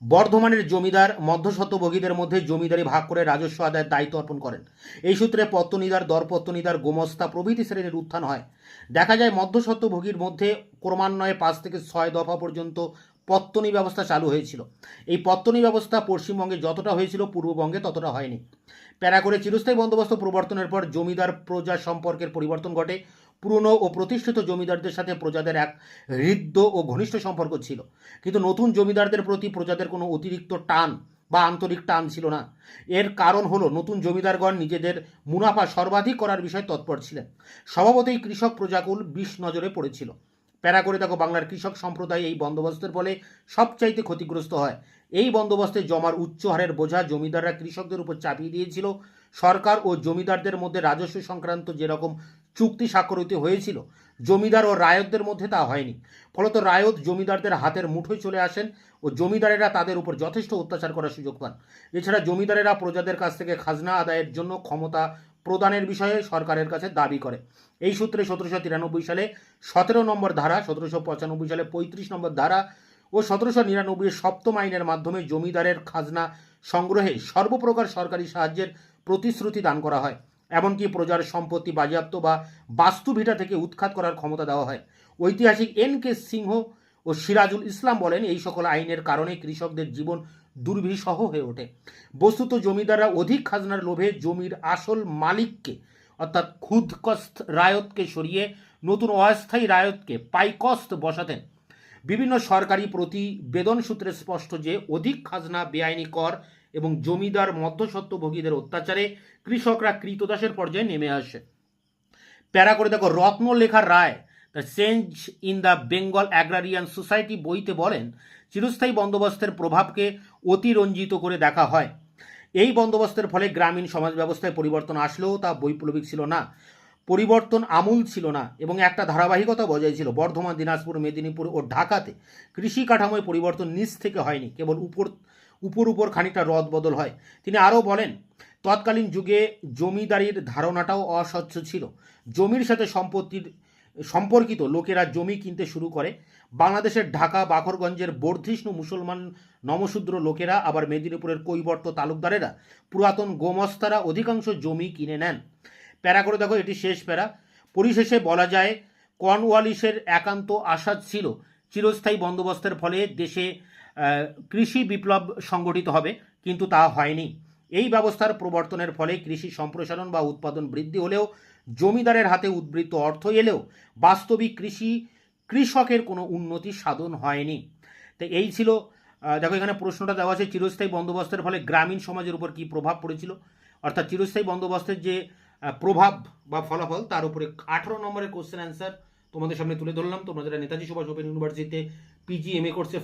বর্ধমানের জমিদার মধ্যস্বত্বভোগীদের মধ্যে জমিদারি ভাগ করে রাজস্ব আদায়ের দায়িত্ব অর্পণ করেন। এই সূত্রে পত্তনিদার, দরপত্তনিদার, গোমস্তা প্রভৃতি শ্রেণীর উত্থান হয়। দেখা যায় মধ্যস্বত্বভোগীর মধ্যে ক্রমান্বয়ে 5 থেকে 6 দফা পর্যন্ত পত্তনি ব্যবস্থা চালু হয়েছিল। এই পত্তনি ব্যবস্থা পশ্চিমবঙ্গে যতটা হয়েছিল, পূর্ববঙ্গে ততটা হয়নি। প্যারা করে চিরস্থায়ী বন্দোবস্ত প্রবর্তনের পর জমিদার প্রজা সম্পর্কের পরিবর্তন ঘটে। পুরনো ও প্রতিষ্ঠিত জমিদারদের সাথে প্রজাদের এক হৃদ্য ও ঘনিষ্ঠ সম্পর্ক ছিল, কিন্তু নতুন জমিদারদের প্রতি প্রজাদের কোনো অতিরিক্ত টান বা আন্তরিক টান ছিল না। এর কারণ হলো নতুন জমিদারগণ নিজেদের মুনাফা সর্বাধিক করার বিষয়ে তৎপর ছিলেন। স্বভাবতই কৃষক প্রজাকুল বিষ নজরে পড়েছিল। প্যারা করে দেখো, বাংলার কৃষক সম্প্রদায় এই বন্দোবস্তের ফলে সবচাইতে ক্ষতিগ্রস্ত হয়। এই বন্দোবস্তে জমার উচ্চ হারের বোঝা জমিদাররা কৃষকদের উপর চাপিয়ে দিয়েছিল। সরকার ও জমিদারদের মধ্যে রাজস্ব সংক্রান্ত যেরকম চুক্তি স্বাক্ষরিত হয়েছিল, জমিদার ও রায়তদের মধ্যে তা হয়নি। ফলত রায়ত জমিদারদের হাতের মুঠোয় চলে আসেন ও জমিদারেরা তাদের উপর যথেষ্ট অত্যাচার করার সুযোগ পান। এছাড়া জমিদারেরা প্রজাদের কাছ থেকে খাজনা আদায়ের জন্য ক্ষমতা প্রদানের বিষয়ে সরকারের কাছে দাবি করে। এই সূত্রে 1793 সালে 17 নম্বর ধারা, 1795 সালে 35 নম্বর ধারা ও 1799 সপ্তম আইনের মাধ্যমে জমিদারের খাজনা সংগ্রহে সর্বপ্রকার সরকারি সাহায্যের প্রতিশ্রুতি দান করা হয়। এমনকি প্রজার সম্পত্তি বাজেয়াপ্ত বা বাস্তুভিটা থেকে উৎখাত করার ক্ষমতা দেওয়া হয়। ঐতিহাসিক N.K. সিংহ ও সিরাজুল ইসলাম বলেন, এই সকল আইনের কারণে কৃষকদের জীবন দুর্বিষহ হয়ে ওঠে। বস্তুত জমিদাররা অধিক খাজনার লোভে জমির আসল মালিককে অর্থাৎ খুদকস্ত রায়তকে সরিয়ে নতুন অস্থায়ী রায়তকে পাইকস্ত বসাতেন। বিভিন্ন সরকারি প্রতিবেদন সূত্রে স্পষ্ট যে অধিক খাজনা, বেআইনি কর এবং জমিদার মধ্যস্বত্বভোগীদের অত্যাচারে কৃষকরা কৃতদাসের পর্যায়ে নেমে আসে। প্যারা করে দেখো, রত্নলেখার Roy the change in the Bengal agrarian society বইতে বলেন, চিরস্থায়ী বন্দোবস্তের প্রভাবকে অতিরঞ্জিত করে দেখা হয়। এই বন্দোবস্তের ফলে গ্রামীণ সমাজ ব্যবস্থায় পরিবর্তন আসলেও তা বৈপ্লবিক ছিল না, পরিবর্তন আমূল ছিল না এবং একটা ধারাবাহিকতা বজায় ছিল। বর্ধমান, দিনাজপুর, মেদিনীপুর ও ঢাকাতে কৃষি কাঠামোয় পরিবর্তন নিচ থেকে হয়নি, কেবল উপর খানিকটা রদ বদল হয়। তিনি আরও বলেন, তৎকালীন যুগে জমিদারির ধারণাটাও অস্বচ্ছ ছিল। জমির সাথে সম্পর্কিত লোকেরা জমি কিনতে শুরু করে। বাংলাদেশের ঢাকা, বাখরগঞ্জের বর্ধিষ্ণু মুসলমান নমশূদ্র লোকেরা, আবার মেদিনীপুরের কৈবর্ত তালুকদারেরা, পুরাতন গোমস্তারা অধিকাংশ জমি কিনে নেন। প্যারা করে দেখো, এটি শেষ প্যারা। পরিশেষে বলা যায়, কর্নওয়ালিসের একান্ত আশা ছিল চিরস্থায়ী বন্দোবস্তের ফলে দেশে কৃষি বিপ্লব সংগঠিত হবে, কিন্তু তা হয়নি। এই ব্যবস্থার প্রবর্তনের ফলে কৃষি সম্প্রসারণ বা উৎপাদন বৃদ্ধি হলেও, জমিদারের হাতে উদ্বৃত্ত অর্থ এলেও বাস্তবিক কৃষকের কোনো উন্নতি সাধন হয়নি। তো এই ছিল, দেখো এখানে প্রশ্নটা দেওয়া আছে, চিরস্থায়ী বন্দোবস্তের ফলে গ্রামীণ সমাজের উপর কী প্রভাব পড়েছিল। অর্থাৎ চিরস্থায়ী বন্দোবস্তের যে প্রভাব বা ফলাফল, তার উপরে 18 নম্বরের কোশ্চেন অ্যান্সার তোমাদের সামনে তুলে ধরলাম। তোমরা যারা নেতাজি সুভাষ ওপেন ইউনিভার্সিটিতে PG MA করছে